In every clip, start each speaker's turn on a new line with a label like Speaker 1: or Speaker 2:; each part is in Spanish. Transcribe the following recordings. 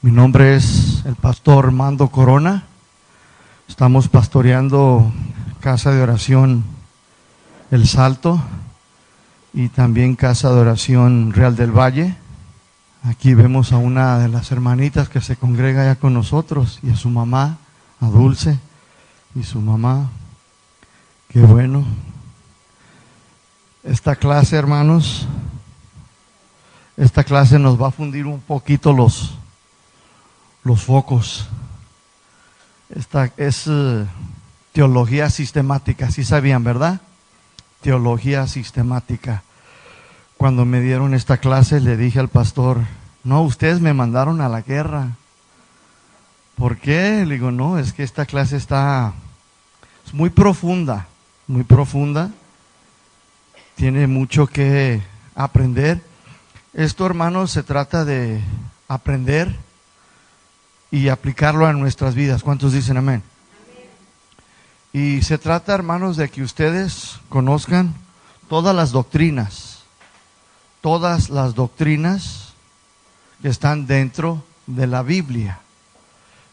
Speaker 1: Mi nombre es el pastor Mando Corona. Estamos pastoreando Casa de Oración El Salto y también Casa de Oración Real del Valle. Aquí vemos a una de las hermanitas que se congrega ya con nosotros y a su mamá, a Dulce, y su mamá. Qué bueno. Esta clase, hermanos, esta clase nos va a fundir un poquito los focos. Esta es teología sistemática, ¿sí sabían, verdad? Teología sistemática. Cuando me dieron esta clase le dije al pastor, no, ustedes me mandaron a la guerra. ¿Por qué? Le digo, no, es que esta clase es muy profunda, muy profunda. Tiene mucho que aprender. Esto, hermanos, se trata de aprender y aplicarlo a nuestras vidas. ¿Cuántos dicen amén? Y se trata, hermanos, de que ustedes conozcan todas las doctrinas que están dentro de la Biblia.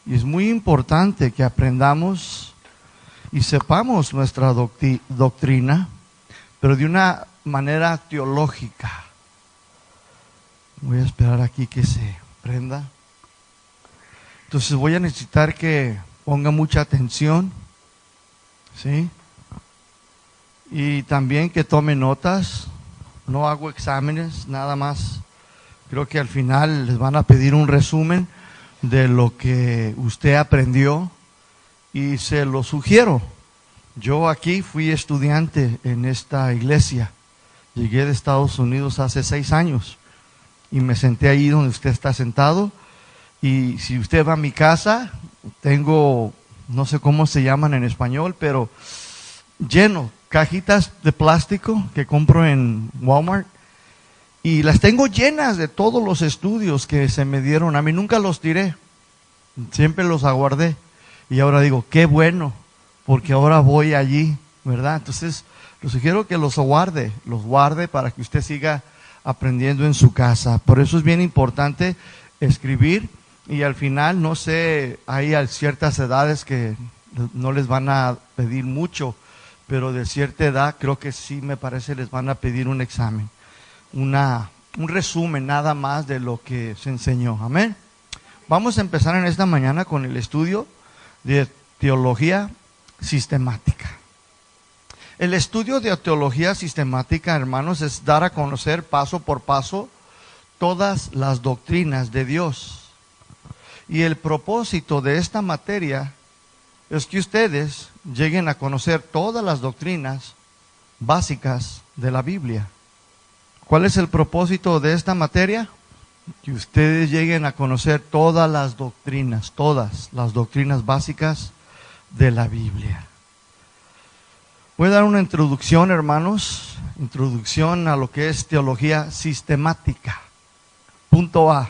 Speaker 1: Y es muy importante que aprendamos y sepamos nuestra doctrina, pero de una manera teológica. Voy a esperar aquí que se prenda. Entonces voy a necesitar que ponga mucha atención, ¿sí? Y también que tome notas. No hago exámenes, nada más. Creo que al final les van a pedir un resumen de lo que usted aprendió y se lo sugiero. Yo aquí fui estudiante en esta iglesia. Llegué de Estados Unidos hace 6 años y me senté ahí donde usted está sentado. Y si usted va a mi casa, tengo, no sé cómo se llaman en español, pero lleno, cajitas de plástico que compro en Walmart. Y las tengo llenas de todos los estudios que se me dieron. A mí nunca los tiré, siempre los aguardé. Y ahora digo, qué bueno, porque ahora voy allí, ¿verdad? Entonces, les sugiero que los guarde para que usted siga aprendiendo en su casa. Por eso es bien importante escribir. Y al final, no sé, hay ciertas edades que no les van a pedir mucho, pero de cierta edad creo que sí, me parece, les van a pedir un examen, un resumen nada más de lo que se enseñó. Amén. Vamos a empezar en esta mañana con el estudio de teología sistemática. El estudio de teología sistemática, hermanos, es dar a conocer paso por paso todas las doctrinas de Dios. Y el propósito de esta materia es que ustedes lleguen a conocer todas las doctrinas básicas de la Biblia. ¿Cuál es el propósito de esta materia? Que ustedes lleguen a conocer todas las doctrinas básicas de la Biblia. Voy a dar una introducción, hermanos, introducción a lo que es teología sistemática. Punto A.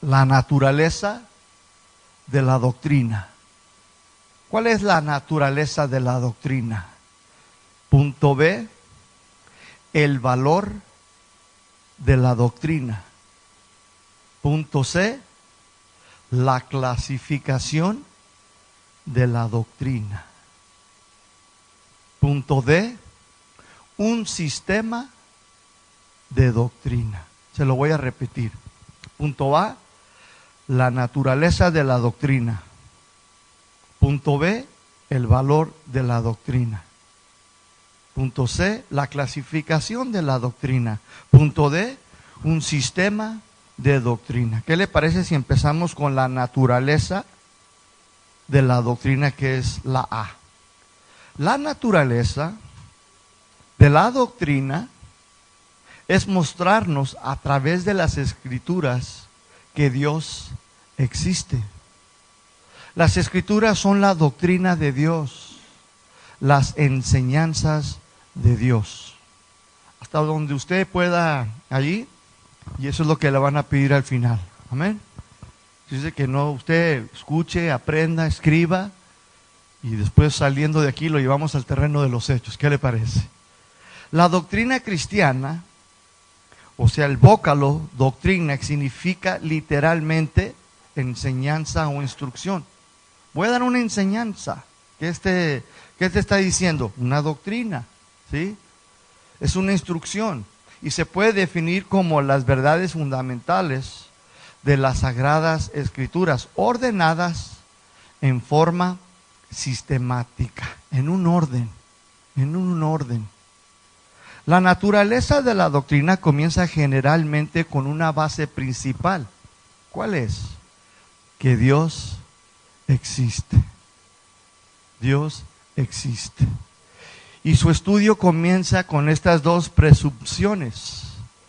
Speaker 1: La naturaleza de la doctrina. ¿Cuál es la naturaleza de la doctrina? Punto B. El valor de la doctrina. Punto C. La clasificación de la doctrina. Punto D. Un sistema de doctrina. Se lo voy a repetir. Punto A. La naturaleza de la doctrina. Punto B, el valor de la doctrina. Punto C, la clasificación de la doctrina. Punto D, un sistema de doctrina. ¿Qué le parece si empezamos con la naturaleza de la doctrina, que es la A? La naturaleza de la doctrina es mostrarnos a través de las Escrituras que Dios existe. Las Escrituras son la doctrina de Dios, las enseñanzas de Dios. Hasta donde usted pueda allí, y eso es lo que le van a pedir al final. Amén. Dice que no, usted escuche, aprenda, escriba, y después saliendo de aquí lo llevamos al terreno de los hechos. ¿Qué le parece? La doctrina cristiana o sea, el vocalo, doctrina, significa literalmente enseñanza o instrucción. Voy a dar una enseñanza. ¿Qué te está diciendo? Una doctrina, ¿sí? Es una instrucción y se puede definir como las verdades fundamentales de las Sagradas Escrituras, ordenadas en forma sistemática, en un orden. La naturaleza de la doctrina comienza generalmente con una base principal. ¿Cuál es? Que Dios existe. Dios existe. Y su estudio comienza con estas dos presunciones.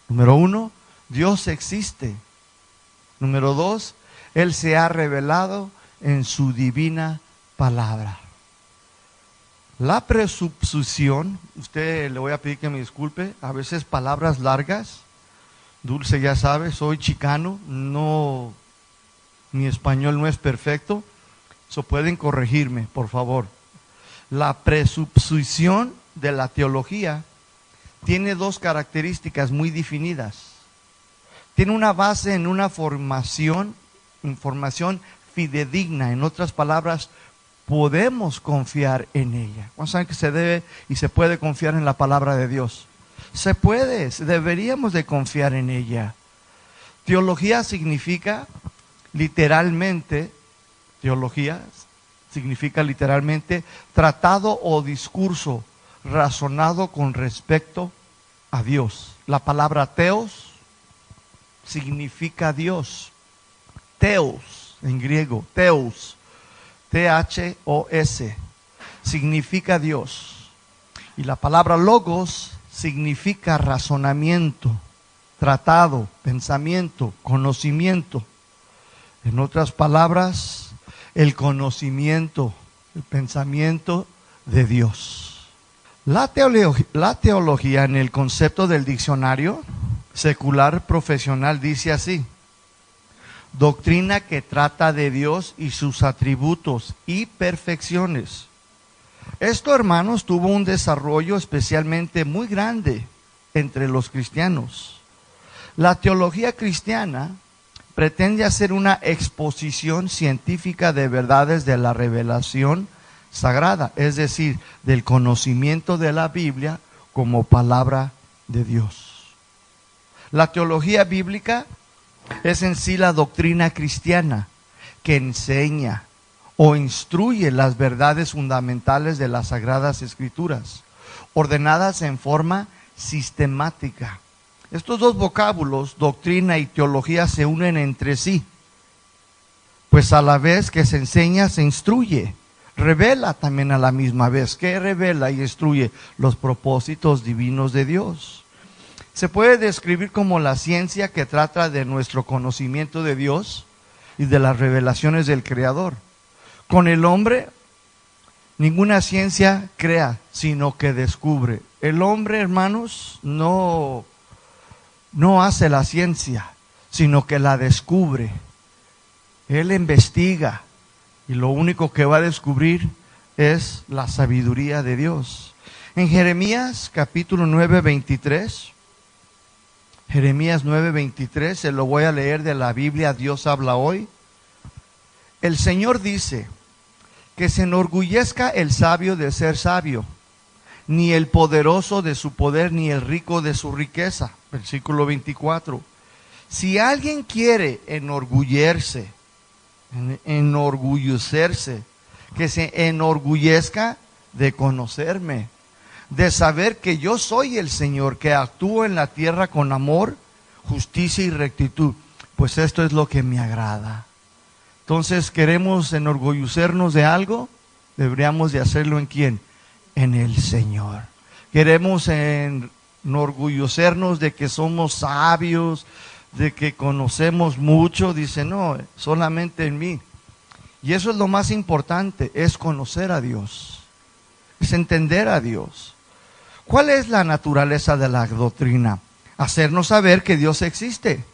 Speaker 1: Número 1, Dios existe. Número 2, Él se ha revelado en su divina palabra. La presunción, usted le voy a pedir que me disculpe, a veces palabras largas. Dulce ya sabe, soy chicano, no, mi español no es perfecto. So pueden corregirme, por favor. La presunción de la teología tiene dos características muy definidas. Tiene una base en una información fidedigna. En otras palabras, podemos confiar en ella. ¿Cuántos saben que se debe y se puede confiar en la palabra de Dios? Se puede, deberíamos de confiar en ella. Teología significa literalmente tratado o discurso razonado con respecto a Dios. La palabra teos significa Dios. Teos, en griego, teos, T-H-O-S, significa Dios. Y la palabra logos significa razonamiento, tratado, pensamiento, conocimiento. En otras palabras, el conocimiento, el pensamiento de Dios. La teología en el concepto del diccionario secular profesional dice así: doctrina que trata de Dios y sus atributos y perfecciones. Esto, hermanos, tuvo un desarrollo especialmente muy grande entre los cristianos. La teología cristiana pretende hacer una exposición científica de verdades de la revelación sagrada, es decir, del conocimiento de la Biblia como palabra de Dios. La teología bíblica es en sí la doctrina cristiana que enseña o instruye las verdades fundamentales de las Sagradas Escrituras, ordenadas en forma sistemática. Estos dos vocábulos, doctrina y teología, se unen entre sí, pues a la vez que se enseña, se instruye, revela también a la misma vez. ¿Qué revela y instruye? Los propósitos divinos de Dios. Se puede describir como la ciencia que trata de nuestro conocimiento de Dios y de las revelaciones del Creador. Con el hombre, ninguna ciencia crea, sino que descubre. El hombre, hermanos, no hace la ciencia, sino que la descubre. Él investiga y lo único que va a descubrir es la sabiduría de Dios. En Jeremías capítulo 9, 23, Jeremías 9:23, se lo voy a leer de la Biblia Dios habla hoy. El Señor dice: que se enorgullezca el sabio de ser sabio, ni el poderoso de su poder, ni el rico de su riqueza. Versículo 24. Si alguien quiere enorgullecerse, que se enorgullezca de conocerme, de saber que yo soy el Señor, que actúo en la tierra con amor, justicia y rectitud, pues esto es lo que me agrada. Entonces, ¿queremos enorgullecernos de algo? Deberíamos de hacerlo ¿en quién? En el Señor. ¿Queremos enorgullecernos de que somos sabios, de que conocemos mucho? Dice, no, solamente en mí. Y eso es lo más importante, es conocer a Dios, es entender a Dios. ¿Cuál es la naturaleza de la doctrina? Hacernos saber que Dios existe.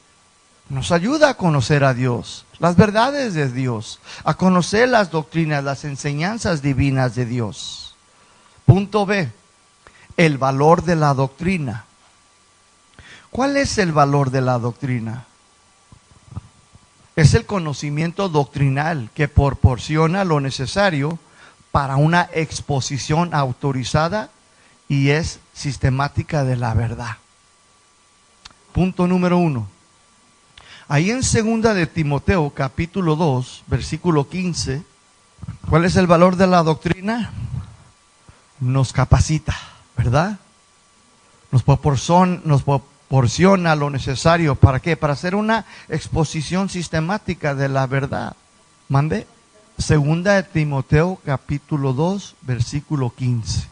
Speaker 1: Nos ayuda a conocer a Dios, las verdades de Dios, a conocer las doctrinas, las enseñanzas divinas de Dios. Punto B, el valor de la doctrina. ¿Cuál es el valor de la doctrina? Es el conocimiento doctrinal que proporciona lo necesario para una exposición autorizada y es sistemática de la verdad. Punto número 1. Ahí en 2 de Timoteo, capítulo 2, versículo 15, ¿cuál es el valor de la doctrina? Nos capacita, ¿verdad? Nos proporciona lo necesario. ¿Para qué? Para hacer una exposición sistemática de la verdad. ¿Mande? 2 de Timoteo, capítulo 2, versículo 15.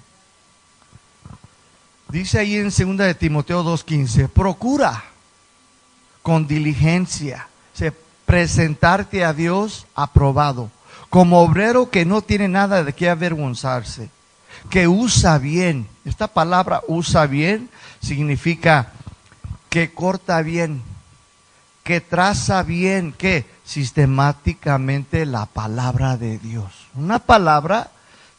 Speaker 1: Dice ahí en 2 de Timoteo 2:15, procura con diligencia presentarte a Dios aprobado, como obrero que no tiene nada de qué avergonzarse, que usa bien. Esta palabra usa bien significa que corta bien, que traza bien, que sistemáticamente la palabra de Dios. Una palabra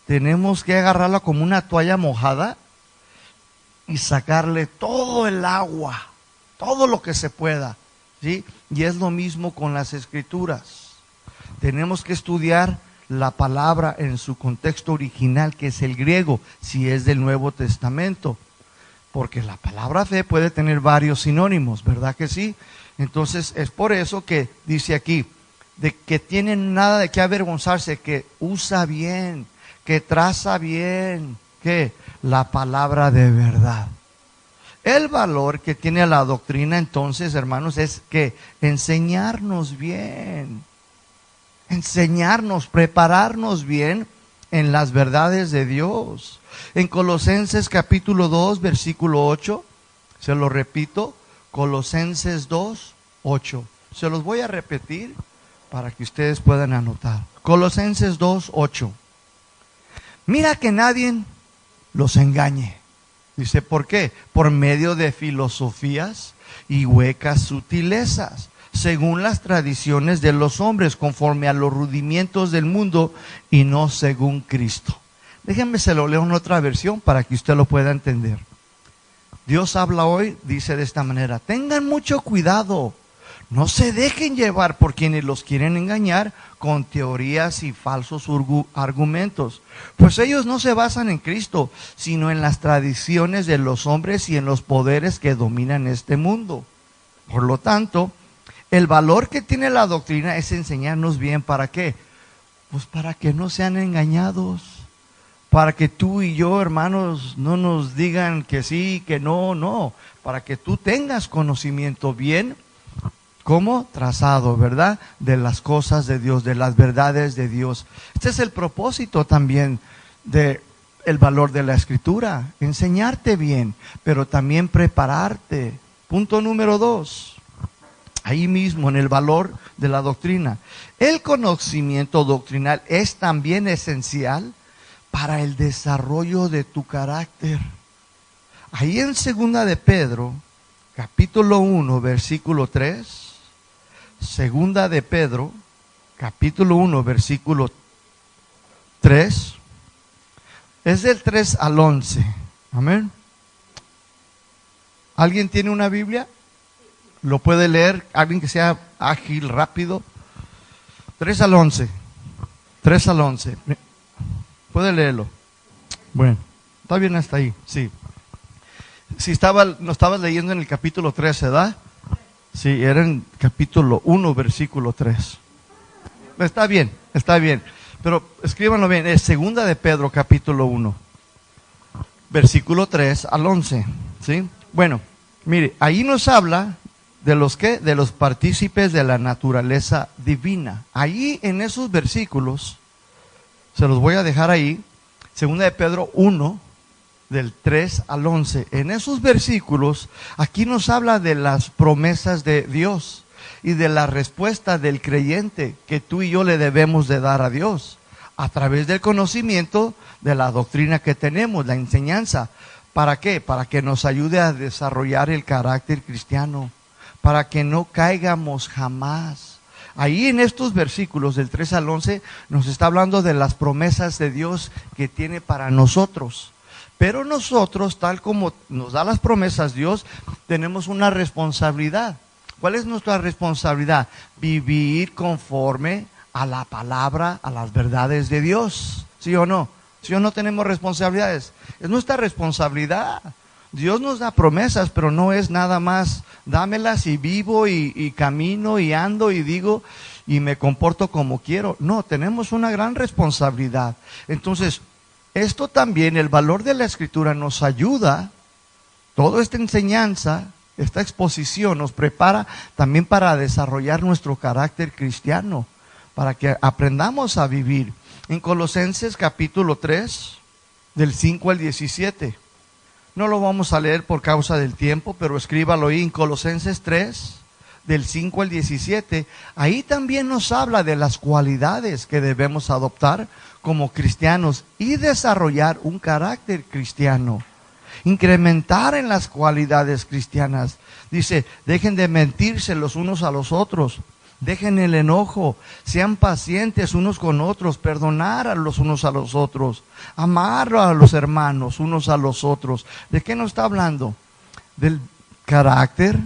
Speaker 1: tenemos que agarrarla como una toalla mojada y sacarle todo el agua, todo lo que se pueda, ¿sí? Y es lo mismo con las escrituras. Tenemos que estudiar la palabra en su contexto original, que es el griego, si es del Nuevo Testamento. Porque la palabra fe puede tener varios sinónimos, ¿verdad que sí? Entonces es por eso que dice aquí, de que tienen nada de qué avergonzarse, que usa bien, que traza bien, que la palabra de verdad. El valor que tiene la doctrina entonces, hermanos, es que enseñarnos bien, enseñarnos, prepararnos bien en las verdades de Dios. En Colosenses capítulo 2, versículo 8, se lo repito, Colosenses 2, 8. Se los voy a repetir para que ustedes puedan anotar. Colosenses 2, 8. Mira que nadie los engañe. Dice, ¿por qué? Por medio de filosofías y huecas sutilezas, según las tradiciones de los hombres, conforme a los rudimientos del mundo y no según Cristo. Déjenme se lo leo en otra versión para que usted lo pueda entender. Dios habla hoy, dice de esta manera: tengan mucho cuidado, no se dejen llevar por quienes los quieren engañar con teorías y falsos argumentos, pues ellos no se basan en Cristo, sino en las tradiciones de los hombres y en los poderes que dominan este mundo. Por lo tanto, el valor que tiene la doctrina es enseñarnos bien. ¿Para qué? Pues para que no sean engañados, para que tú y yo, hermanos, no nos digan que sí, que no, no, para que tú tengas conocimiento bien, como trazado, ¿verdad? De las cosas de Dios, de las verdades de Dios. Este es el propósito también de el valor de la Escritura, enseñarte bien, pero también prepararte. Punto número 2. Ahí mismo en el valor de la doctrina. El conocimiento doctrinal es también esencial para el desarrollo de tu carácter. Ahí en 2 de Pedro, capítulo 1, versículo 3. 2 de Pedro, capítulo 1, versículo 3. Es del 3 al 11. Amén. ¿Alguien tiene una Biblia? ¿Lo puede leer? Alguien que sea ágil, rápido. 3 al 11. 3 al 11. ¿Puede leerlo? Bueno, está bien hasta ahí, sí. Si no estabas leyendo en el capítulo 13, ¿verdad? Sí, era en capítulo 1, versículo 3. Está bien, pero escríbanlo bien. Es 2 de Pedro, capítulo 1, versículo 3 al 11, ¿sí? Bueno, mire, ahí nos habla de los que, de los partícipes de la naturaleza divina. Ahí en esos versículos, se los voy a dejar ahí, 2 de Pedro 1, del 3 al 11. En esos versículos, aquí nos habla de las promesas de Dios y de la respuesta del creyente que tú y yo le debemos de dar a Dios a través del conocimiento de la doctrina que tenemos, la enseñanza. ¿Para qué? Para que nos ayude a desarrollar el carácter cristiano, para que no caigamos jamás. Ahí en estos versículos del 3 al 11 nos está hablando de las promesas de Dios que tiene para nosotros. Pero nosotros, tal como nos da las promesas Dios, tenemos una responsabilidad. ¿Cuál es nuestra responsabilidad? Vivir conforme a la palabra, a las verdades de Dios. ¿Sí o no? ¿Sí o no tenemos responsabilidades? Es nuestra responsabilidad. Dios nos da promesas, pero no es nada más dámelas y vivo y camino y ando y digo y me comporto como quiero. No, tenemos una gran responsabilidad. Entonces, esto también, el valor de la Escritura nos ayuda, toda esta enseñanza, esta exposición nos prepara también para desarrollar nuestro carácter cristiano, para que aprendamos a vivir. En Colosenses capítulo 3, del 5 al 17. No lo vamos a leer por causa del tiempo, pero escríbalo ahí en Colosenses 3, del 5 al 17. Ahí también nos habla de las cualidades que debemos adoptar como cristianos y desarrollar un carácter cristiano. Incrementar en las cualidades cristianas. Dice, dejen de mentirse los unos a los otros. Dejen el enojo, sean pacientes unos con otros, perdonar a los unos a los otros, amar a los hermanos unos a los otros. ¿De qué nos está hablando? Del carácter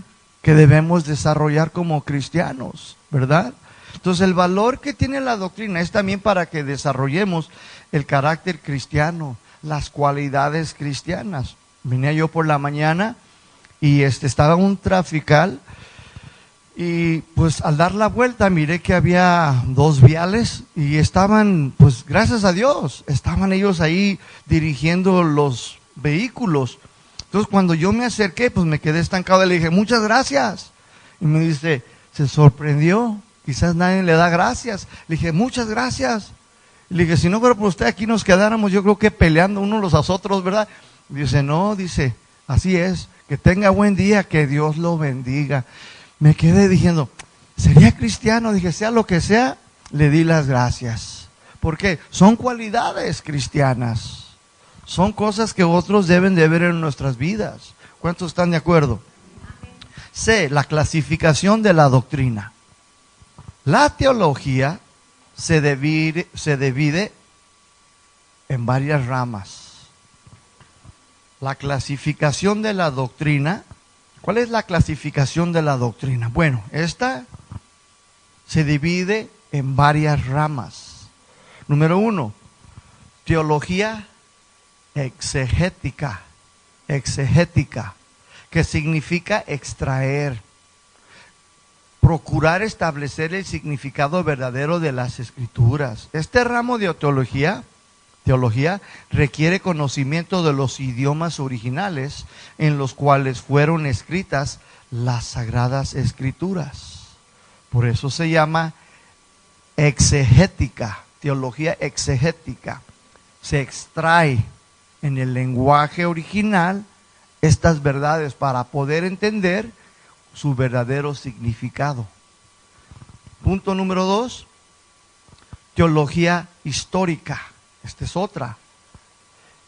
Speaker 1: que debemos desarrollar como cristianos, ¿verdad? Entonces el valor que tiene la doctrina es también para que desarrollemos el carácter cristiano, las cualidades cristianas. Vine yo por la mañana y estaba un trafical. Y pues al dar la vuelta miré que había dos viales y estaban, pues gracias a Dios, estaban ellos ahí dirigiendo los vehículos. Entonces cuando yo me acerqué, pues me quedé estancado y le dije, muchas gracias. Y me dice, se sorprendió, quizás nadie le da gracias. Le dije, muchas gracias. Y le dije, si no fuera por usted aquí nos quedáramos, yo creo que peleando unos los a otros, ¿verdad? Y dice, no, dice, así es, que tenga buen día, que Dios lo bendiga. Me quedé diciendo, ¿sería cristiano? Dije, sea lo que sea, le di las gracias. Porque son cualidades cristianas. Son cosas que otros deben de ver en nuestras vidas. ¿Cuántos están de acuerdo? C, la clasificación de la doctrina. La teología se divide en varias ramas. La clasificación de la doctrina. ¿Cuál es la clasificación de la doctrina? Bueno, esta se divide en varias ramas. Número 1, teología exegética, que significa extraer, procurar establecer el significado verdadero de las Escrituras. Este ramo de teología requiere conocimiento de los idiomas originales en los cuales fueron escritas las Sagradas Escrituras. Por eso se llama exegética, teología exegética. Se extrae en el lenguaje original estas verdades para poder entender su verdadero significado. Punto número 2, teología histórica. Esta es otra.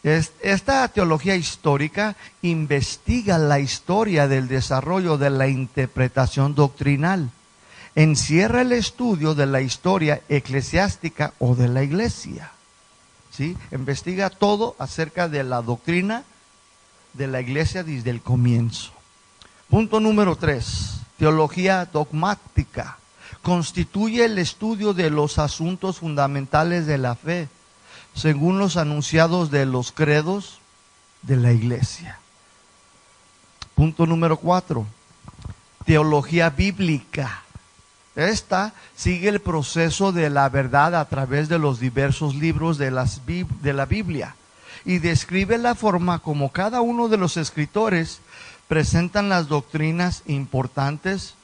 Speaker 1: Esta teología histórica investiga la historia del desarrollo de la interpretación doctrinal. Encierra el estudio de la historia eclesiástica o de la iglesia. ¿Sí? Investiga todo acerca de la doctrina de la iglesia desde el comienzo. Punto número 3, teología dogmática. Constituye el estudio de los asuntos fundamentales de la fe, según los anunciados de los credos de la iglesia. Punto número 4, teología bíblica. Esta sigue el proceso de la verdad a través de los diversos libros de la Biblia y describe la forma como cada uno de los escritores presentan las doctrinas importantes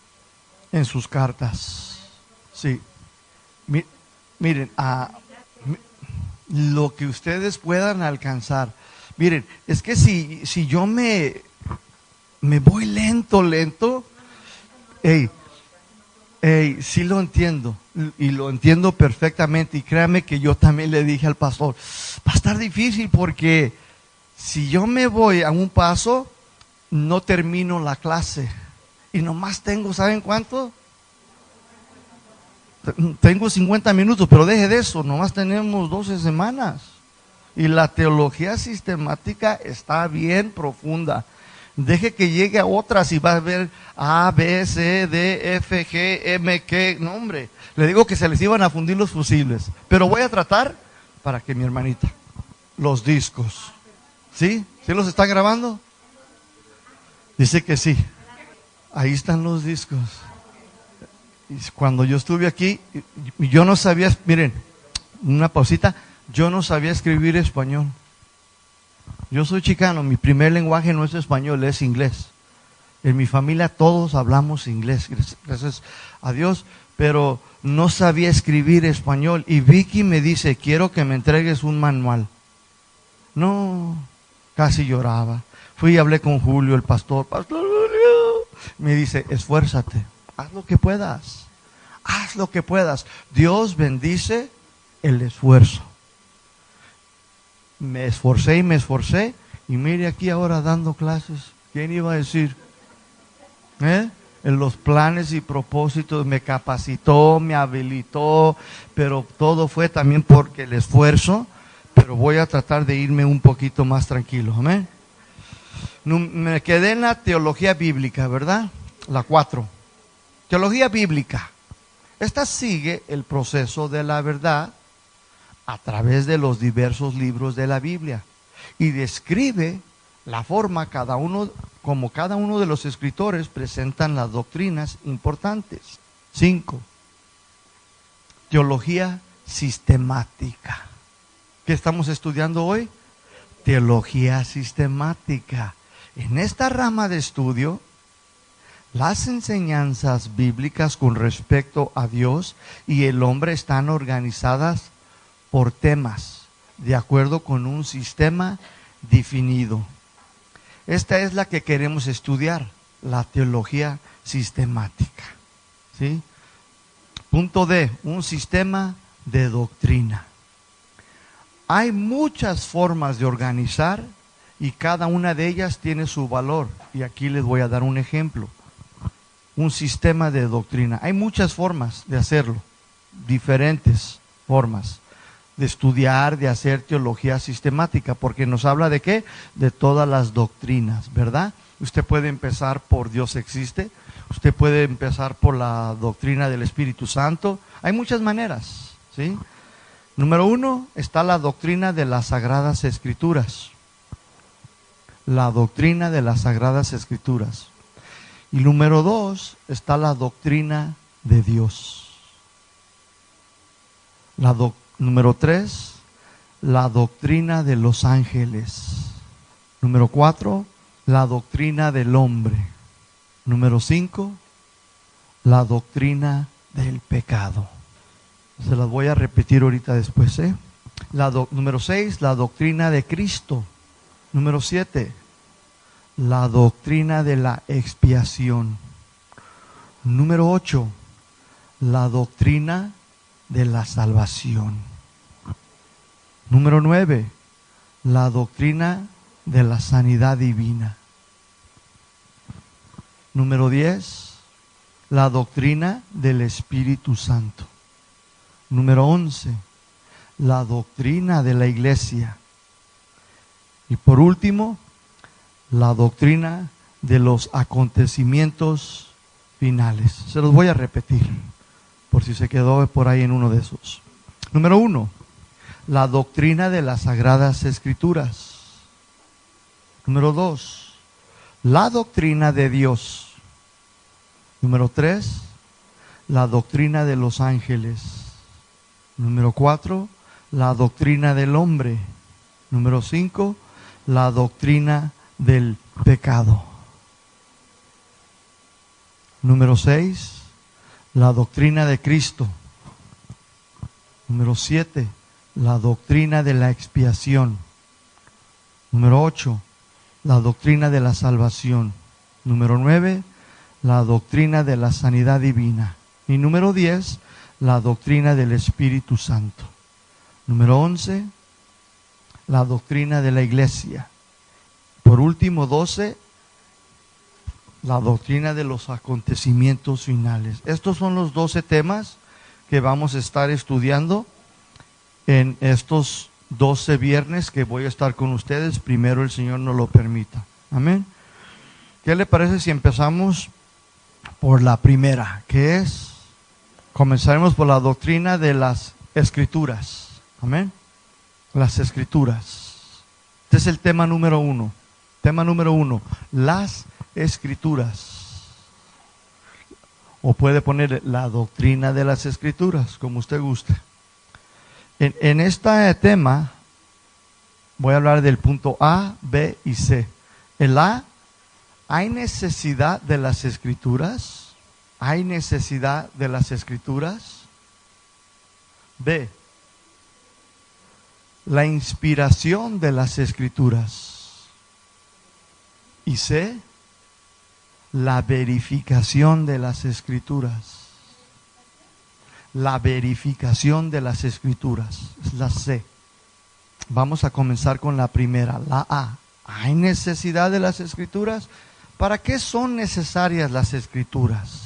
Speaker 1: en sus cartas. Sí, miren, lo que ustedes puedan alcanzar. Miren, es que si yo me voy lento, sí lo entiendo, y lo entiendo perfectamente, y créame que yo también le dije al pastor, va a estar difícil porque si yo me voy a un paso, no termino la clase, y nomás tengo, ¿saben cuánto? Tengo 50 minutos, pero deje de eso, nomás tenemos 12 semanas. Y la teología sistemática está bien profunda. Deje que llegue a otras y va a ver A, B, C, D, F, G, M, K. No, hombre, le digo que se les iban a fundir los fusibles. Pero voy a tratar para que mi hermanita, los discos. ¿Sí? ¿Sí los están grabando? Dice que sí. Ahí están los discos. Y cuando yo estuve aquí, yo no sabía, miren, una pausita, yo no sabía escribir español. Yo soy chicano, mi primer lenguaje no es español, es inglés. En mi familia todos hablamos inglés, gracias a Dios, pero no sabía escribir español. Y Vicky me dice, quiero que me entregues un manual. No, casi lloraba. Fui y hablé con Julio, el pastor Julio. Me dice, esfuérzate, haz lo que puedas, haz lo que puedas. Dios bendice el esfuerzo. Me esforcé y mire aquí ahora dando clases. ¿Quién iba a decir? En los planes y propósitos me capacitó, me habilitó, pero todo fue también porque el esfuerzo, pero voy a tratar de irme un poquito más tranquilo, amén. Me quedé en la teología bíblica, ¿verdad? La 4. Teología bíblica. Esta sigue el proceso de la verdad a través de los diversos libros de la Biblia y describe la forma como cada uno de los escritores presentan las doctrinas importantes. 5. Teología sistemática. ¿Qué estamos estudiando hoy? Teología sistemática. En esta rama de estudio, las enseñanzas bíblicas con respecto a Dios y el hombre están organizadas por temas, de acuerdo con un sistema definido. Esta es la que queremos estudiar, la teología sistemática. ¿Sí? Punto D, un sistema de doctrina. Hay muchas formas de organizar y cada una de ellas tiene su valor. Y aquí les voy a dar un ejemplo. Un sistema de doctrina. Hay muchas formas de hacerlo, diferentes formas de estudiar, de hacer teología sistemática, porque nos habla de qué, de todas las doctrinas, ¿verdad? Usted puede empezar por Dios existe, usted puede empezar por la doctrina del Espíritu Santo, hay muchas maneras, ¿sí? Número 1 está la doctrina de las Sagradas Escrituras, la doctrina de las Sagradas Escrituras, y número 2 está la doctrina de Dios, Número 3, la doctrina de los ángeles. Número 4, la doctrina del hombre. Número 5, la doctrina del pecado. Se las voy a repetir ahorita después. Número 6, la doctrina de Cristo. Número 7, la doctrina de la expiación. Número 8, la doctrina de la salvación. Número 9, la doctrina de la sanidad divina. Número 10, la doctrina del Espíritu Santo. Número 11, la doctrina de la iglesia. Y por último, la doctrina de los acontecimientos finales. Se los voy a repetir, por si se quedó por ahí en uno de esos. Número 1, la doctrina de las Sagradas Escrituras. Número 2, la doctrina de Dios. Número 3, la doctrina de los ángeles. Número 4, la doctrina del hombre. Número 5, la doctrina del pecado. Número 6, la doctrina de Cristo. Número 7, la doctrina de la expiación. Número 8, la doctrina de la salvación. Número 9, la doctrina de la sanidad divina. Y número 10, la doctrina del Espíritu Santo. Número 11, la doctrina de la iglesia. Por último, 12, la doctrina de los acontecimientos finales. Estos son los 12 temas que vamos a estar estudiando en estos 12 viernes que voy a estar con ustedes, primero el Señor nos lo permita. Amén. ¿Qué le parece si empezamos por la primera, que es, comenzaremos por la doctrina de las Escrituras? Amén. Las Escrituras. Este es el tema número 1. Tema número 1, las Escrituras. O puede poner la doctrina de las Escrituras, como usted guste. En este tema voy a hablar del punto A, B y C. El A, ¿hay necesidad de las Escrituras? ¿Hay necesidad de las Escrituras? B, la inspiración de las Escrituras. Y C, la verificación de las Escrituras. La verificación de las Escrituras es la C. Vamos a comenzar con la primera, la A. ¿Hay necesidad de las Escrituras? ¿Para qué son necesarias las Escrituras?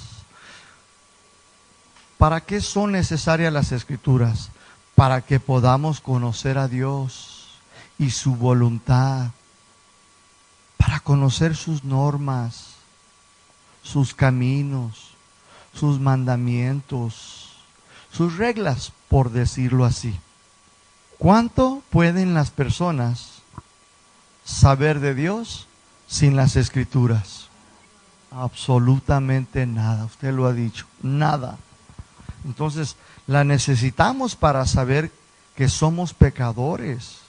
Speaker 1: ¿Para qué son necesarias las Escrituras? Para que podamos conocer a Dios y su voluntad, para conocer sus normas, sus caminos, sus mandamientos, sus reglas, por decirlo así. ¿Cuánto pueden las personas saber de Dios sin las Escrituras? Absolutamente nada. Usted lo ha dicho, nada. Entonces, la necesitamos para saber que somos pecadores,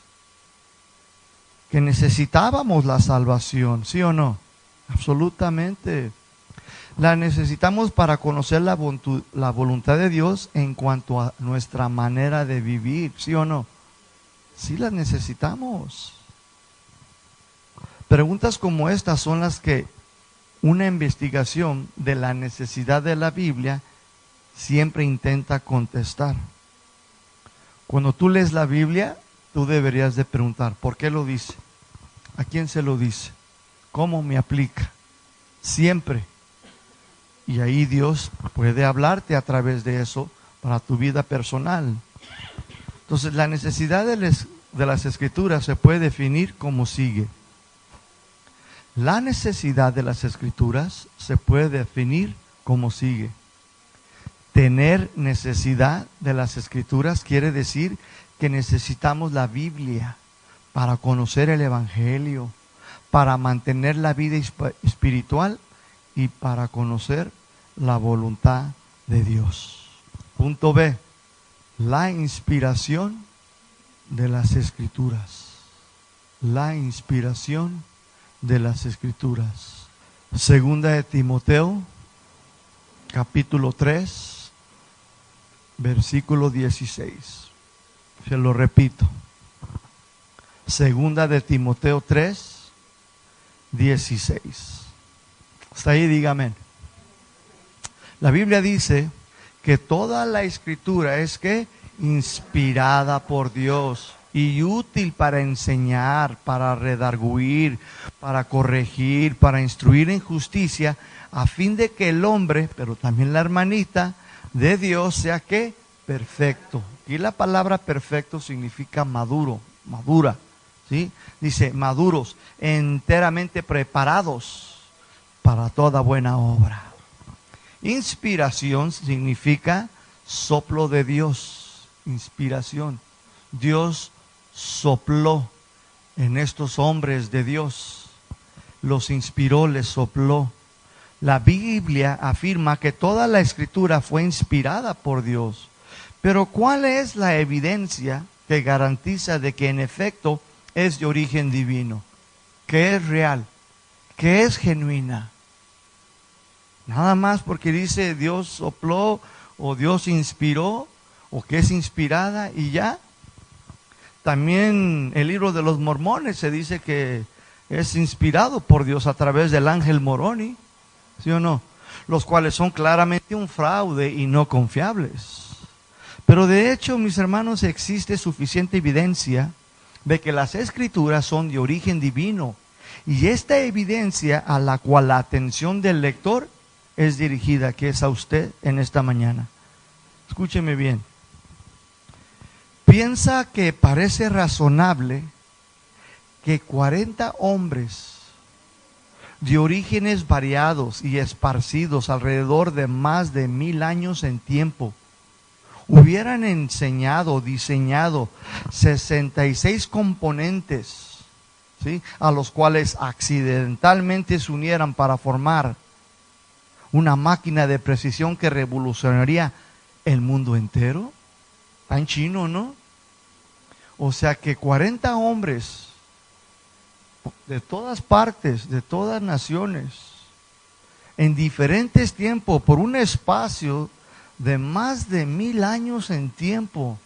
Speaker 1: que necesitábamos la salvación, ¿sí o no? Absolutamente. La necesitamos para conocer la voluntad de Dios en cuanto a nuestra manera de vivir, ¿sí o no? Sí la necesitamos. Preguntas como estas son las que una investigación de la necesidad de la Biblia siempre intenta contestar. Cuando tú lees la Biblia, tú deberías de preguntar, ¿por qué lo dice? ¿A quién se lo dice? ¿Cómo me aplica? Siempre. Y ahí Dios puede hablarte a través de eso para tu vida personal. Entonces, la necesidad de las Escrituras se puede definir como sigue. La necesidad de las Escrituras se puede definir como sigue. Tener necesidad de las Escrituras quiere decir que necesitamos la Biblia para conocer el Evangelio, para mantener la vida espiritual y para conocer la voluntad de Dios. Punto B, la inspiración de las Escrituras. La inspiración de las Escrituras. Segunda de Timoteo, capítulo 3, versículo 16. Se lo repito. Segunda de Timoteo 3, 16. Hasta ahí dígame. La Biblia dice que toda la Escritura es que inspirada por Dios y útil para enseñar, para redarguir, para corregir, para instruir en justicia, a fin de que el hombre, pero también la hermanita de Dios, sea que perfecto. Y la palabra perfecto significa maduro, madura, ¿sí? Dice maduros, enteramente preparados para toda buena obra. Inspiración significa soplo de Dios, inspiración. Dios sopló en estos hombres de Dios, los inspiró, les sopló. La Biblia afirma que toda la Escritura fue inspirada por Dios. Pero ¿cuál es la evidencia que garantiza de que en efecto es de origen divino? Que es real, que es genuina. Nada más porque dice Dios sopló o Dios inspiró o que es inspirada y ya. También el libro de los Mormones se dice que es inspirado por Dios a través del ángel Moroni, ¿sí o no? Los cuales son claramente un fraude y no confiables. Pero de hecho, mis hermanos, existe suficiente evidencia de que las Escrituras son de origen divino. Y esta evidencia a la cual la atención del lector es dirigida, que es a usted en esta mañana. Escúcheme bien. Piensa que parece razonable que 40 hombres de orígenes variados y esparcidos alrededor de más de 1000 años en tiempo hubieran enseñado, diseñado 66 componentes, ¿sí?, a los cuales accidentalmente se unieran para formar una máquina de precisión que revolucionaría el mundo entero. Está en chino, ¿no? O sea que 40 hombres de todas partes, de todas naciones, en diferentes tiempos, por un espacio de más de 1000 años en tiempo.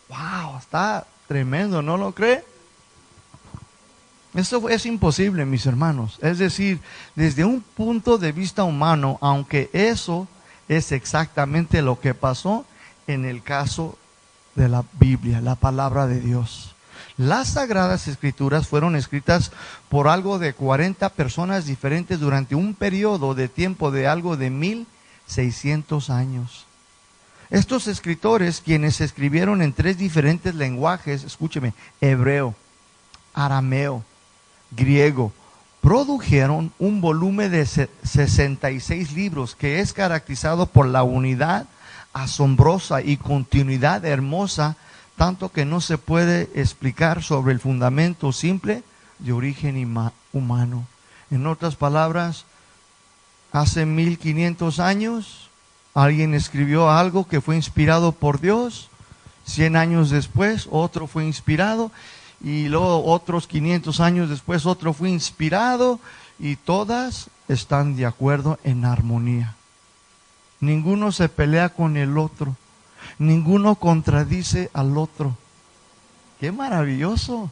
Speaker 1: ¡Wow! Está tremendo, ¿no lo cree? Eso es imposible, mis hermanos. Es decir, desde un punto de vista humano, aunque eso es exactamente lo que pasó en el caso de la Biblia, la palabra de Dios. Las Sagradas Escrituras fueron escritas por algo de 40 personas diferentes durante un periodo de tiempo de algo de 1600 años. Estos escritores, quienes escribieron en 3 diferentes lenguajes, escúcheme, hebreo, arameo, griego, produjeron un volumen de 66 libros que es caracterizado por la unidad asombrosa y continuidad hermosa, tanto que no se puede explicar sobre el fundamento simple de origen humano. En otras palabras, hace 1500 años alguien escribió algo que fue inspirado por Dios. 100 años después otro fue inspirado, y luego otros 500 años después otro fue inspirado, y todas están de acuerdo en armonía. Ninguno se pelea con el otro, ninguno contradice al otro. ¡Qué maravilloso!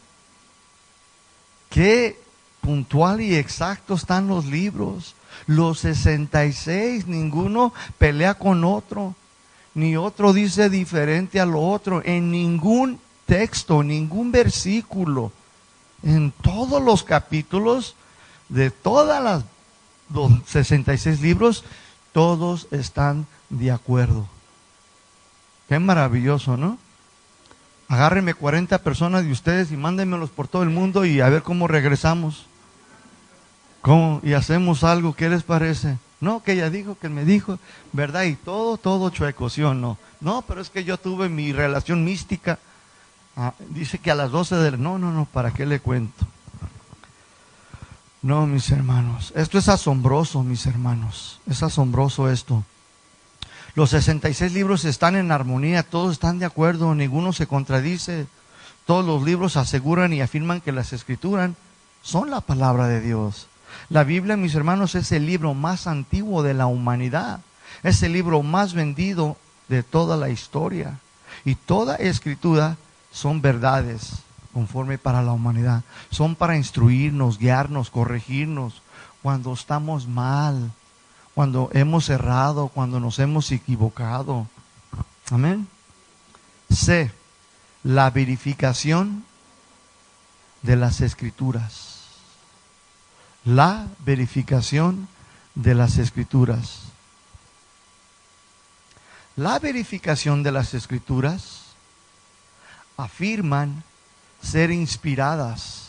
Speaker 1: ¡Qué puntual y exacto están los libros! Los 66, ninguno pelea con otro, ni otro dice diferente a lo otro, en ningún texto, ningún versículo, en todos los capítulos de todas los 66 libros, todos están de acuerdo. Qué maravilloso, ¿no? Agárrenme 40 personas de ustedes y mándenmelos por todo el mundo y a ver cómo regresamos. ¿Cómo? Y hacemos algo, ¿qué les parece? No, que ella dijo, que él me dijo, ¿verdad? Y todo chueco, ¿sí o no? No, pero es que yo tuve mi relación mística. Dice que a las 12 de la... No, ¿para qué le cuento? No, mis hermanos, esto es asombroso, mis hermanos, es asombroso esto. Los 66 libros están en armonía, todos están de acuerdo, ninguno se contradice. Todos los libros aseguran y afirman que las Escrituras son la palabra de Dios. La Biblia, mis hermanos, es el libro más antiguo de la humanidad. Es el libro más vendido de toda la historia. Y toda Escritura son verdades conforme para la humanidad. Son para instruirnos, guiarnos, corregirnos cuando estamos mal, cuando hemos errado, cuando nos hemos equivocado. Amén. C. La verificación de las Escrituras. La verificación de las Escrituras. La verificación de las Escrituras afirman ser inspiradas.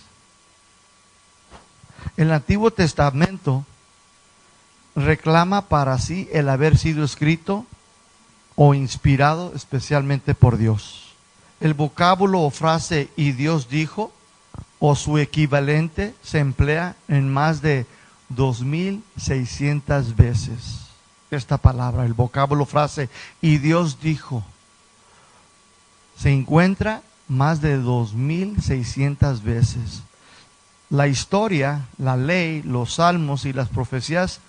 Speaker 1: El Antiguo Testamento reclama para sí el haber sido escrito o inspirado especialmente por Dios. El vocábulo o frase "y Dios dijo" o su equivalente se emplea en más de 2600 veces. Esta palabra, el vocábulo frase "y Dios dijo", se encuentra más de 2600 veces. La historia, la ley, los salmos y las profecías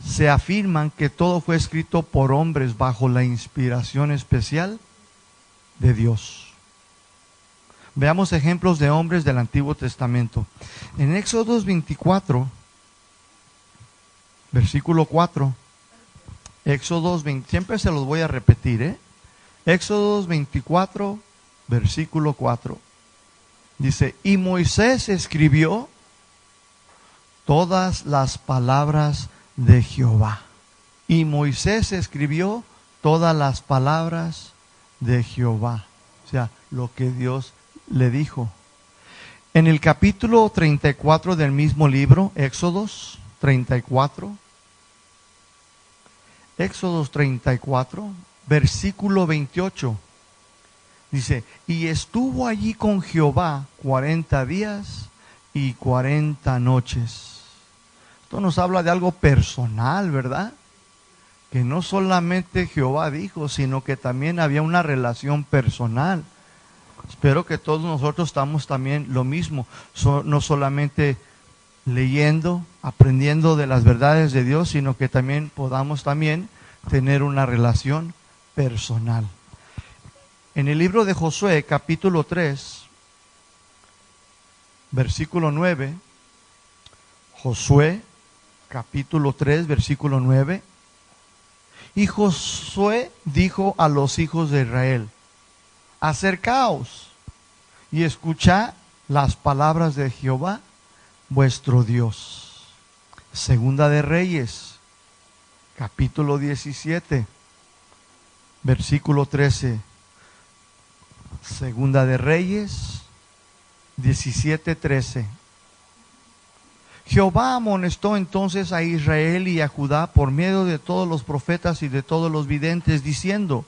Speaker 1: se afirman que todo fue escrito por hombres bajo la inspiración especial de Dios. Veamos ejemplos de hombres del Antiguo Testamento. En Éxodo 24, versículo 4. Éxodo 20, siempre se los voy a repetir, Éxodo 24, versículo 4. Dice: y Moisés escribió todas las palabras de Jehová. Y Moisés escribió todas las palabras de Jehová. O sea, lo que Dios le dijo. En el capítulo 34 del mismo libro, Éxodos 34, versículo 28, dice, y estuvo allí con Jehová 40 días y 40 noches. Esto nos habla de algo personal, ¿verdad? Que no solamente Jehová dijo, sino que también había una relación personal. Espero que todos nosotros estamos también lo mismo, no solamente leyendo, aprendiendo de las verdades de Dios, sino que también podamos también tener una relación personal. En el libro de Josué, capítulo 3, versículo 9, Josué, capítulo 3, versículo 9, y Josué dijo a los hijos de Israel, acercaos y escuchad las palabras de Jehová, vuestro Dios. Segunda de Reyes, capítulo 17, versículo 13. Segunda de Reyes, 17:13. Jehová amonestó entonces a Israel y a Judá por medio de todos los profetas y de todos los videntes, diciendo,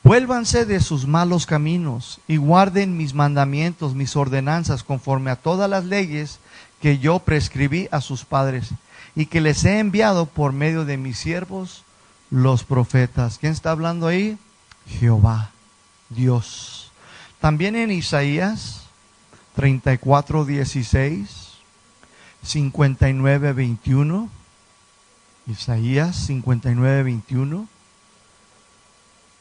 Speaker 1: vuélvanse de sus malos caminos y guarden mis mandamientos, mis ordenanzas, conforme a todas las leyes que yo prescribí a sus padres y que les he enviado por medio de mis siervos, los profetas. ¿Quién está hablando ahí? Jehová, Dios. También en Isaías 34:16, 59:21, Isaías 59:21.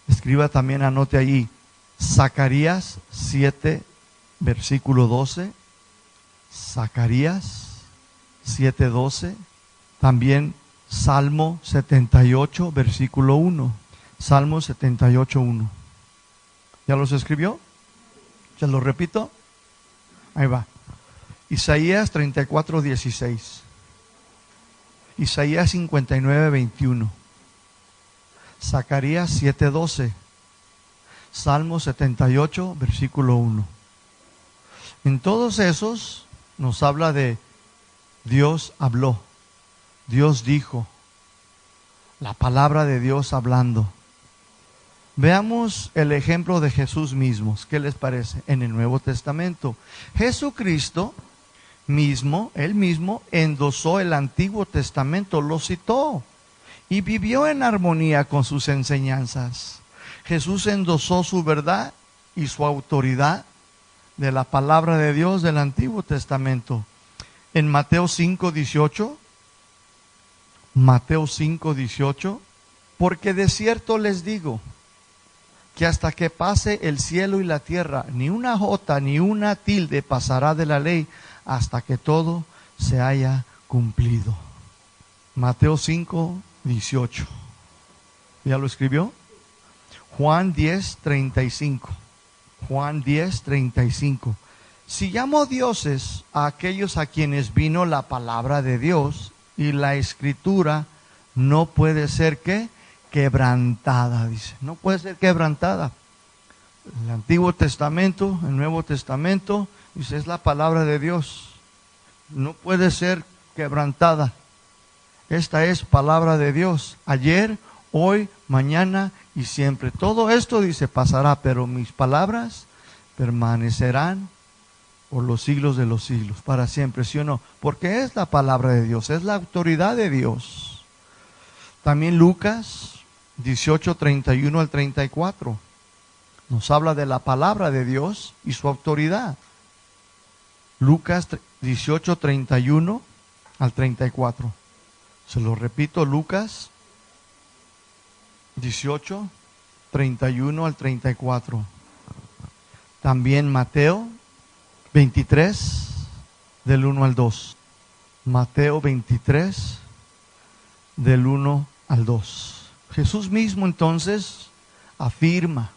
Speaker 1: Escriba también, anote allí, Zacarías 7, versículo 12, Zacarías 7:12, también Salmo 78, versículo 1, Salmo 78:1. ¿Ya los escribió? ¿Se los repito? Ahí va. Isaías 34:16, Isaías 59:21, Zacarías 7:12, Salmo 78, versículo 1. En todos esos nos habla de Dios habló, Dios dijo, la palabra de Dios hablando. Veamos el ejemplo de Jesús mismo. ¿Qué les parece? En el Nuevo Testamento, Jesucristo mismo, él mismo endosó el Antiguo Testamento, lo citó y vivió en armonía con sus enseñanzas. Jesús endosó su verdad y su autoridad de la palabra de Dios del Antiguo Testamento. En Mateo 5:18, Mateo 5:18, porque de cierto les digo que hasta que pase el cielo y la tierra, ni una jota ni una tilde pasará de la ley hasta que todo se haya cumplido. Mateo 5:18. ¿Ya lo escribió? Juan 10:35. Juan 10:35. Si llamo dioses a aquellos a quienes vino la palabra de Dios, y la escritura no puede ser ¿qué? Quebrantada, dice. No puede ser quebrantada. El Antiguo Testamento, el Nuevo Testamento, dice, es la palabra de Dios. No puede ser quebrantada. Esta es palabra de Dios. Ayer, hoy, mañana y siempre. Todo esto, dice, pasará, pero mis palabras permanecerán por los siglos de los siglos, para siempre, ¿sí o no? Porque es la palabra de Dios, es la autoridad de Dios. También Lucas 18:31 al 34 nos habla de la palabra de Dios y su autoridad. Lucas 18:31 al 34. Se lo repito, Lucas 18:31 al 34. También Mateo 23, del 1 al 2. Mateo 23, del 1 al 2. Jesús mismo entonces afirma,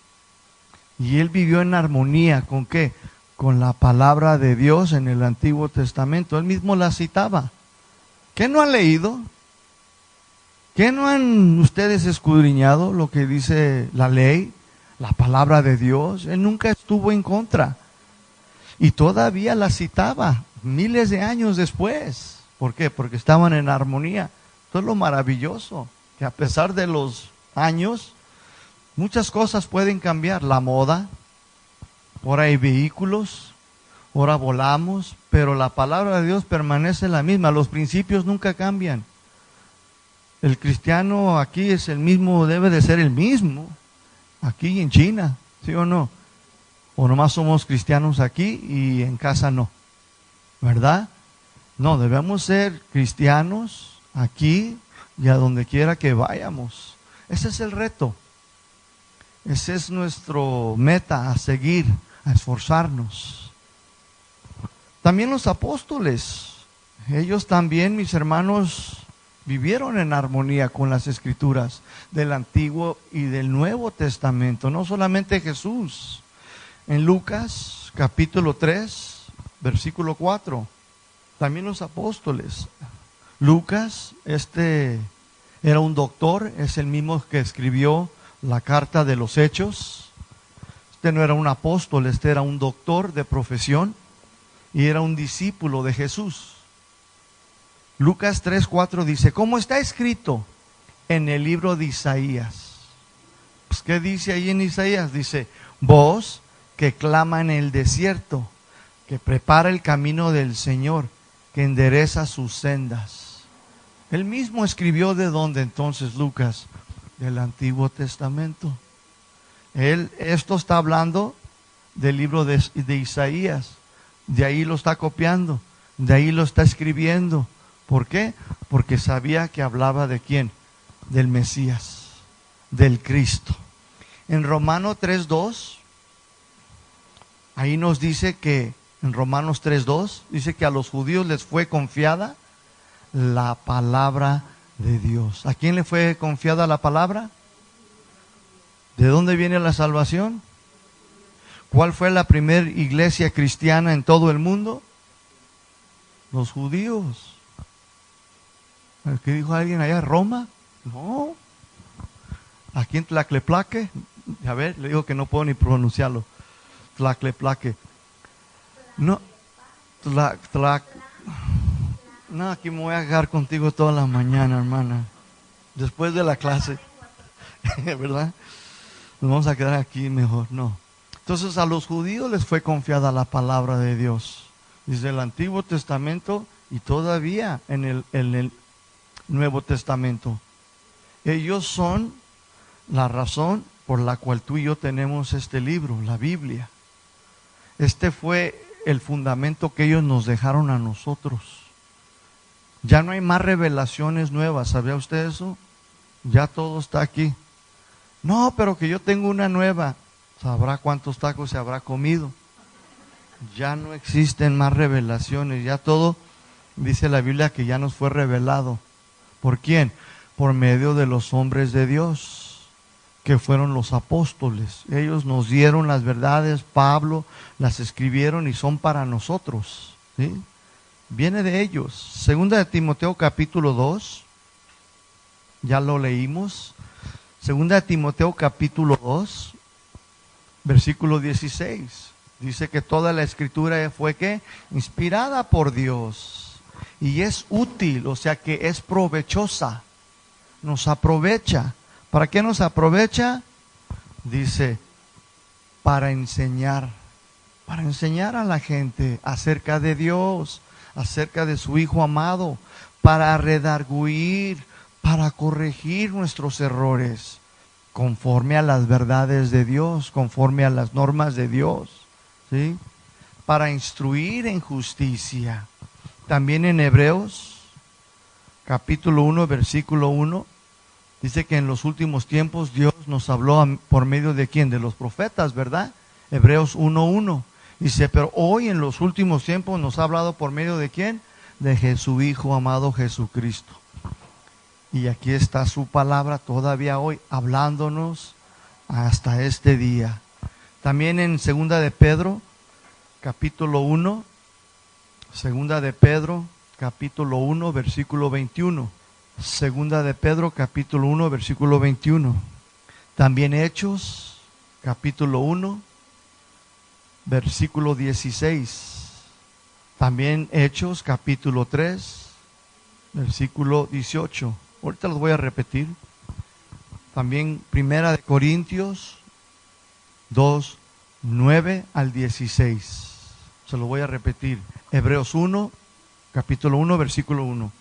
Speaker 1: y Él vivió en armonía ¿con qué? Con la palabra de Dios en el Antiguo Testamento. Él mismo la citaba. ¿Qué no han leído? ¿Qué no han ustedes escudriñado lo que dice la ley? la palabra de Dios. Él nunca estuvo en contra. Y todavía la citaba miles de años después. ¿Por qué? Porque estaban en armonía. Esto es lo maravilloso, que a pesar de los años, muchas cosas pueden cambiar. La moda, ahora hay vehículos, ahora volamos, pero la palabra de Dios permanece la misma. Los principios nunca cambian. El cristiano aquí es el mismo, debe de ser el mismo, aquí en China, ¿sí o no? O nomás somos cristianos aquí y en casa no, ¿verdad? No, debemos ser cristianos aquí y a donde quiera que vayamos. Ese es el reto. Ese es nuestro meta a seguir, a esforzarnos. También los apóstoles, ellos también, mis hermanos, vivieron en armonía con las escrituras del Antiguo y del Nuevo Testamento. No solamente Jesús. En Lucas capítulo 3, versículo 4, también los apóstoles. Lucas, era un doctor, es el mismo que escribió la carta de los Hechos. No era un apóstol, era un doctor de profesión y era un discípulo de Jesús. Lucas 3:4 dice, como está escrito en el libro de Isaías. Pues, ¿qué dice ahí en Isaías? Dice, voz que clama en el desierto, que prepara el camino del Señor, que endereza sus sendas. Él mismo escribió de dónde entonces Lucas, del Antiguo Testamento. Esto está hablando del libro de Isaías, de ahí lo está copiando, de ahí lo está escribiendo. ¿Por qué? Porque sabía que hablaba de quién, del Mesías, del Cristo. En Romanos 3:2, ahí nos dice que, en Romanos 3:2, dice que a los judíos les fue confiada la palabra de Dios. ¿A quién le fue confiada la palabra? ¿De dónde viene la salvación? ¿Cuál fue la primera iglesia cristiana en todo el mundo? Los judíos. ¿Qué dijo alguien allá? ¿Roma? No. Aquí en Tlaquepaque, a ver, le digo que no puedo ni pronunciarlo. Tlaquepaque. No, no, aquí me voy a quedar contigo toda la mañana, hermana. Después de la clase, ¿verdad? Nos vamos a quedar aquí mejor, no. Entonces a los judíos les fue confiada la palabra de Dios. Desde el Antiguo Testamento y todavía en el Nuevo Testamento. Ellos son la razón por la cual tú y yo tenemos este libro, la Biblia. Este fue el fundamento que ellos nos dejaron a nosotros. Ya no hay más revelaciones nuevas, ¿sabía usted eso? Ya todo está aquí. No, pero que yo tengo una nueva. ¿Sabrá cuántos tacos se habrá comido? Ya no existen más revelaciones, ya todo, dice la Biblia, que ya nos fue revelado. ¿Por quién? Por medio de los hombres de Dios, que fueron los apóstoles. Ellos nos dieron las verdades, Pablo las escribieron y son para nosotros, ¿sí? Viene de ellos. Segunda de Timoteo capítulo 2, ya lo leímos. Segunda de Timoteo capítulo 2, versículo 16. Dice que toda la escritura fue ¿qué? Inspirada por Dios. Y es útil, o sea que es provechosa. Nos aprovecha. ¿Para qué nos aprovecha? Dice, para enseñar a la gente acerca de Dios, acerca de su Hijo amado, para redarguir, para corregir nuestros errores, conforme a las verdades de Dios, conforme a las normas de Dios, ¿sí? Para instruir en justicia. También en Hebreos, capítulo 1, versículo 1, dice que en los últimos tiempos Dios nos habló por medio de ¿quién? De los profetas, ¿verdad? Hebreos 1:1. Dice, pero hoy en los últimos tiempos nos ha hablado por medio de ¿quién? De su Hijo amado Jesucristo. Y aquí está su palabra todavía hoy, hablándonos hasta este día. También en Segunda de Pedro, capítulo 1, Segunda de Pedro, capítulo 1, versículo 21. Segunda de Pedro, capítulo 1, versículo 21. También Hechos, capítulo 1, versículo 16. También Hechos, capítulo 3, versículo 18. Ahorita los voy a repetir. También Primera de Corintios 2, 9 al 16. Se lo voy a repetir. Hebreos 1, capítulo 1, versículo 1.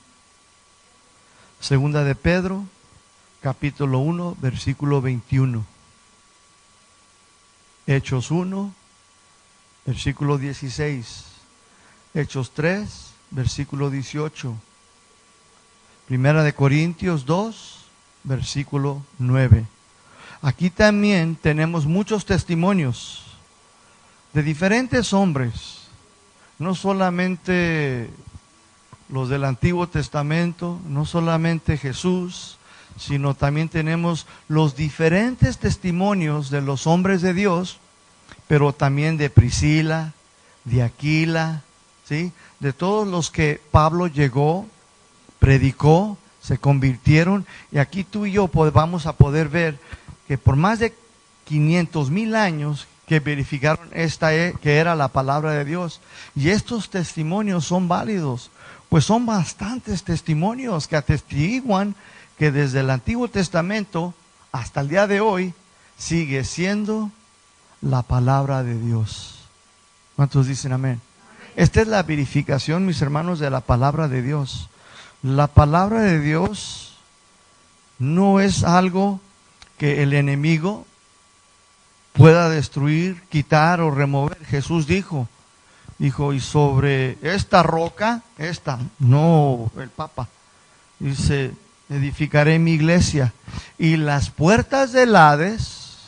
Speaker 1: Segunda de Pedro, capítulo 1, versículo 21. Hechos 1, versículo 16. Hechos 3, versículo 18. Primera de Corintios 2, versículo 9. Aquí también tenemos muchos testimonios de diferentes hombres, no solamente los del Antiguo Testamento, no solamente Jesús, sino también tenemos los diferentes testimonios de los hombres de Dios, pero también de Priscila, de Aquila, ¿sí? De todos los que Pablo llegó, predicó, se convirtieron, y aquí tú y yo vamos a poder ver que por más de 500,000 años que verificaron que era la palabra de Dios, y estos testimonios son válidos, pues son bastantes testimonios que atestiguan que desde el Antiguo Testamento hasta el día de hoy sigue siendo la palabra de Dios. ¿Cuántos dicen amén? Esta es la verificación, mis hermanos, de la palabra de Dios. La palabra de Dios no es algo que el enemigo pueda destruir, quitar o remover. Jesús dijo, y sobre esta roca, no el Papa, dice, edificaré mi iglesia, y las puertas del Hades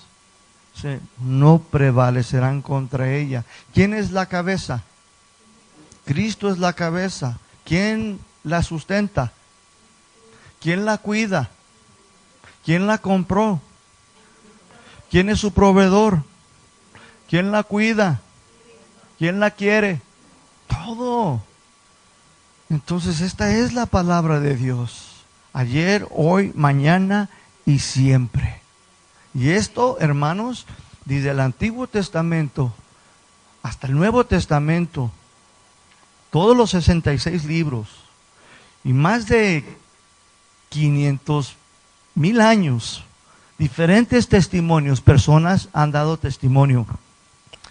Speaker 1: no prevalecerán contra ella. ¿Quién es la cabeza? Cristo es la cabeza. ¿Quién la sustenta? ¿Quién la cuida? ¿Quién la compró? ¿Quién es su proveedor? ¿Quién la cuida? ¿Quién la quiere? Todo. Entonces esta es la palabra de Dios. Ayer, hoy, mañana y siempre. Y esto, hermanos, desde el Antiguo Testamento hasta el Nuevo Testamento, todos los 66 libros y más de 500,000 años, diferentes testimonios, personas han dado testimonio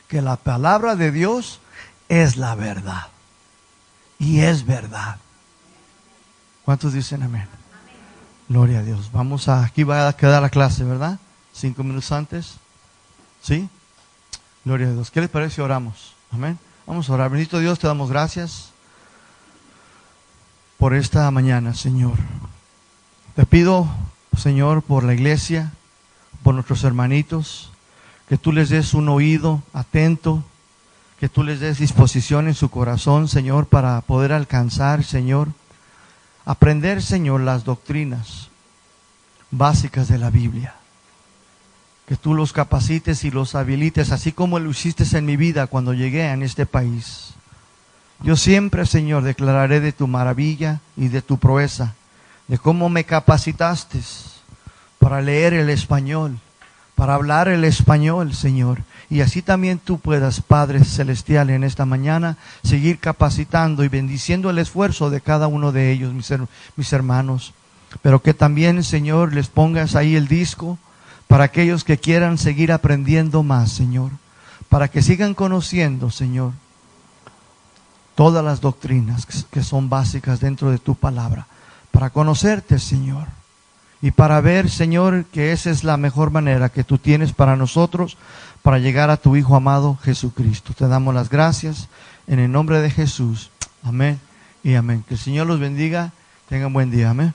Speaker 1: que la palabra de Dios es la verdad. Y es verdad. ¿Cuántos dicen amén? Gloria a Dios. Aquí va a quedar la clase, ¿verdad? 5 minutos antes. ¿Sí? Gloria a Dios. ¿Qué les parece si oramos? Amén. Vamos a orar. Bendito Dios, te damos gracias por esta mañana, Señor. Te pido, Señor, por la iglesia, por nuestros hermanitos, que tú les des un oído atento, que tú les des disposición en su corazón, Señor, para poder alcanzar, Señor, aprender, Señor, las doctrinas básicas de la Biblia. Que tú los capacites y los habilites, así como lo hiciste en mi vida cuando llegué a este país. Yo siempre, Señor, declararé de tu maravilla y de tu proeza, de cómo me capacitaste para leer el español, para hablar el español, Señor. Y así también tú puedas, Padre Celestial, en esta mañana, seguir capacitando y bendiciendo el esfuerzo de cada uno de ellos, mis hermanos. Pero que también, Señor, les pongas ahí el disco para aquellos que quieran seguir aprendiendo más, Señor. Para que sigan conociendo, Señor, todas las doctrinas que son básicas dentro de tu palabra. Para conocerte, Señor. Y para ver, Señor, que esa es la mejor manera que tú tienes para nosotros, para llegar a tu Hijo amado Jesucristo. Te damos las gracias en el nombre de Jesús. Amén y amén. Que el Señor los bendiga. Tengan buen día. Amén.